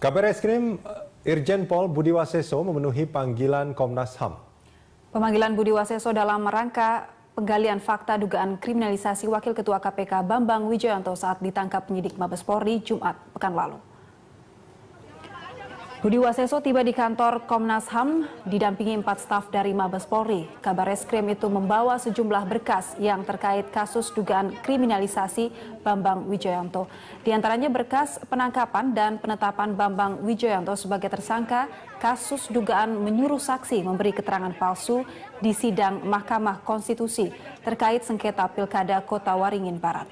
Kabar Eskrim Irjen Pol Budi Waseso memenuhi panggilan Komnas HAM. Pemanggilan Budi Waseso dalam rangka penggalian fakta dugaan kriminalisasi Wakil Ketua KPK Bambang Wijoyanto saat ditangkap penyidik Mabes Polri Jumat pekan lalu. Budi Waseso tiba di kantor Komnas HAM didampingi 4 staf dari Mabes Polri. Kabar Eskrim itu membawa sejumlah berkas yang terkait kasus dugaan kriminalisasi Bambang Wijoyanto. Di antaranya berkas penangkapan dan penetapan Bambang Wijoyanto sebagai tersangka kasus dugaan menyuruh saksi memberi keterangan palsu di sidang Mahkamah Konstitusi terkait sengketa Pilkada Kota Waringin Barat.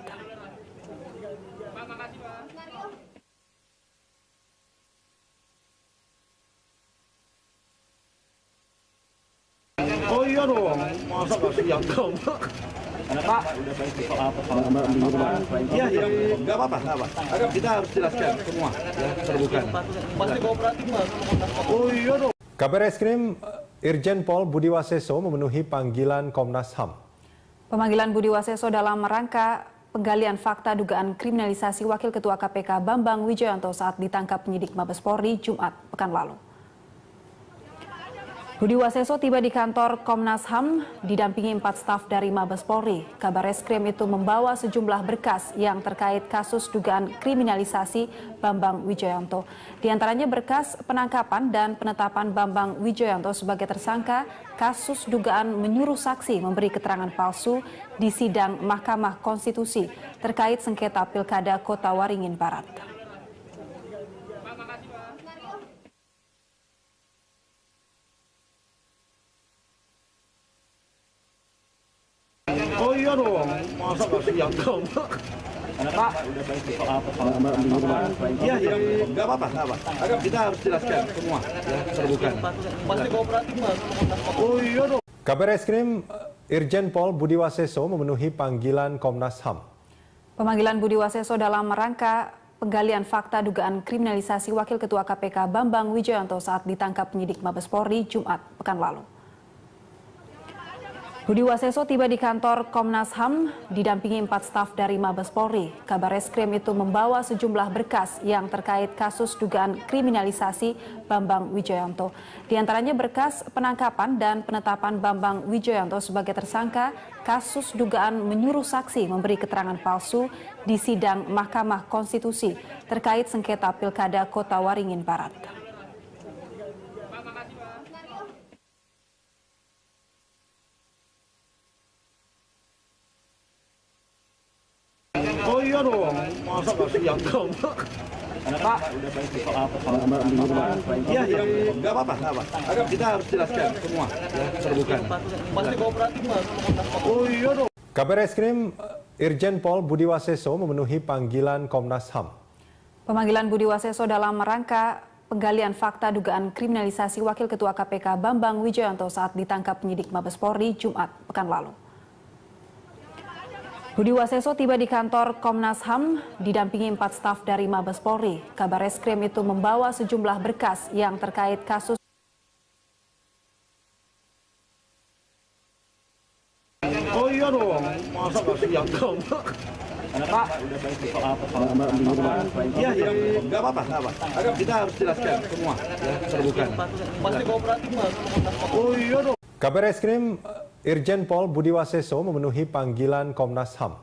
Oh iya dong, masa nggak siap dong? Pak, iya, nggak apa-apa. Kita harus jelaskan semua, ya, terbuka. Pasti kooperatif, Mas. Oh iya dong. Kabar Eskrim Irjen Pol Budi Waseso memenuhi panggilan Komnas HAM. Pemanggilan Budi Waseso dalam rangka penggalian fakta dugaan kriminalisasi Wakil Ketua KPK Bambang Wijoyanto saat ditangkap penyidik Mabes Polri Jumat pekan lalu. Budi Waseso tiba di kantor Komnas HAM didampingi 4 staf dari Mabes Polri. Kabar Eskrim itu membawa sejumlah berkas yang terkait kasus dugaan kriminalisasi Bambang Wijoyanto. Di antaranya berkas penangkapan dan penetapan Bambang Wijoyanto sebagai tersangka kasus dugaan menyuruh saksi memberi keterangan palsu di sidang Mahkamah Konstitusi terkait sengketa Pilkada Kota Waringin Barat. Oh iya dong, masa nggak siap dong? Pak, iya, nggak apa-apa. Kita harus jelaskan semua, ya, terbuka. Pasti kooperatif, Mas. Oh iya dong. Kabar Eskrim Irjen Pol Budi Waseso memenuhi panggilan Komnas HAM. Pemanggilan Budi Waseso dalam rangka penggalian fakta dugaan kriminalisasi Wakil Ketua KPK Bambang Wijoyanto saat ditangkap penyidik Mabes Polri Jumat pekan lalu. Budi Waseso tiba di kantor Komnas HAM didampingi 4 staf dari Mabes Polri. Kabar Eskrim itu membawa sejumlah berkas yang terkait kasus dugaan kriminalisasi Bambang Wijoyanto. Di antaranya berkas penangkapan dan penetapan Bambang Wijoyanto sebagai tersangka kasus dugaan menyuruh saksi memberi keterangan palsu di sidang Mahkamah Konstitusi terkait sengketa Pilkada Kota Waringin Barat. Oh iya dong, masa nggak siap dong? Pak, iya, nggak apa-apa. Kita harus jelaskan semua, ya, terbuka. Pasti kooperatif, Mas. Oh iya dong. Kabar Eskrim Irjen Pol Budi Waseso memenuhi panggilan Komnas HAM. Pemanggilan Budi Waseso dalam rangka penggalian fakta dugaan kriminalisasi Wakil Ketua KPK Bambang Wijoyanto saat ditangkap penyidik Mabes Polri Jumat pekan lalu. Budi Waseso tiba di kantor Komnas HAM didampingi 4 staf dari Mabes Polri. Kabar Eskrim itu membawa sejumlah berkas yang terkait kasus. Oh iya dong, masa nggak siap dong? Pak, iya, nggak apa-apa. Kita harus jelaskan semua, ya, terbuka. Pasti kooperatif, Mas. Oh iya dong. Kabar Eskrim Irjen Pol Budi Waseso memenuhi panggilan Komnas HAM.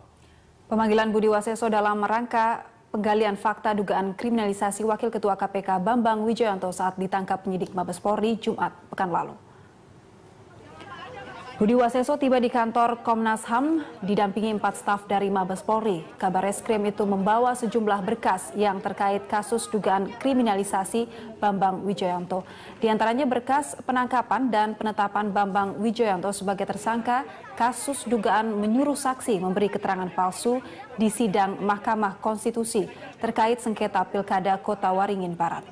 Pemanggilan Budi Waseso dalam rangka penggalian fakta dugaan kriminalisasi Wakil Ketua KPK Bambang Wijoyanto saat ditangkap penyidik Mabes Polri Jumat pekan lalu. Budi Waseso tiba di kantor Komnas HAM didampingi 4 staf dari Mabes Polri. Kabar Eskrim itu membawa sejumlah berkas yang terkait kasus dugaan kriminalisasi Bambang Wijoyanto. Di antaranya berkas penangkapan dan penetapan Bambang Wijoyanto sebagai tersangka kasus dugaan menyuruh saksi memberi keterangan palsu di sidang Mahkamah Konstitusi terkait sengketa Pilkada Kota Waringin Barat.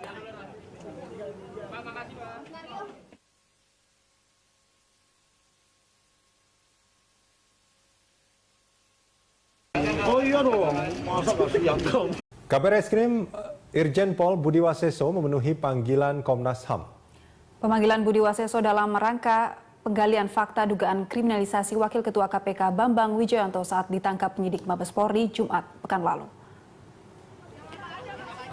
Oh iya dong, masa nggak siap dong? Kabar Eskrim Irjen Pol Budi Waseso memenuhi panggilan Komnas HAM. Pemanggilan Budi Waseso dalam rangka penggalian fakta dugaan kriminalisasi Wakil Ketua KPK Bambang Wijoyanto saat ditangkap penyidik Mabes Polri Jumat pekan lalu.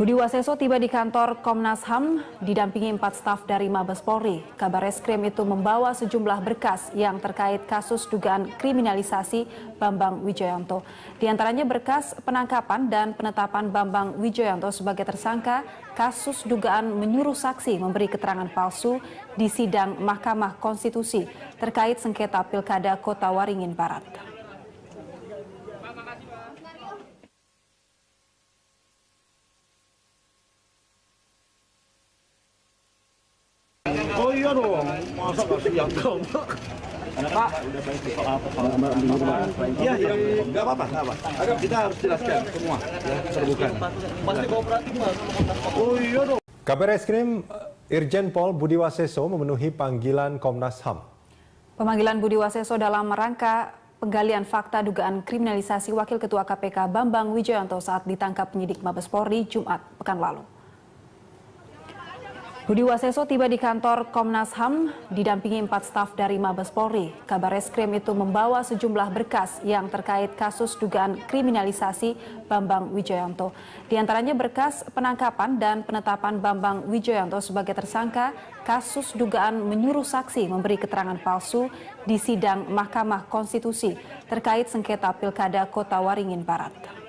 Budi Waseso tiba di kantor Komnas HAM didampingi 4 staf dari Mabes Polri. Kabar Reskrim itu membawa sejumlah berkas yang terkait kasus dugaan kriminalisasi Bambang Wijoyanto. Di antaranya berkas penangkapan dan penetapan Bambang Wijoyanto sebagai tersangka kasus dugaan menyuruh saksi memberi keterangan palsu di sidang Mahkamah Konstitusi terkait sengketa Pilkada Kota Waringin Barat. Oh iya dong, masa nggak siap dong? Pak, iya, iya, nggak apa-apa, nggak apa. Kita harus jelaskan semua, ya, terbuka. Pasti kooperatif, Mas. Oh iya dong. Kabar Reskrim Irjen Pol Budi Waseso memenuhi panggilan Komnas HAM. Pemanggilan Budi Waseso dalam rangka penggalian fakta dugaan kriminalisasi Wakil Ketua KPK Bambang Wijoyanto saat ditangkap penyidik Mabes Polri Jumat pekan lalu. Budi Waseso tiba di kantor Komnas HAM didampingi 4 staf dari Mabes Polri. Kabar Reskrim itu membawa sejumlah berkas yang terkait kasus dugaan kriminalisasi Bambang Wijoyanto. Di antaranya berkas penangkapan dan penetapan Bambang Wijoyanto sebagai tersangka kasus dugaan menyuruh saksi memberi keterangan palsu di sidang Mahkamah Konstitusi terkait sengketa Pilkada Kota Waringin Barat.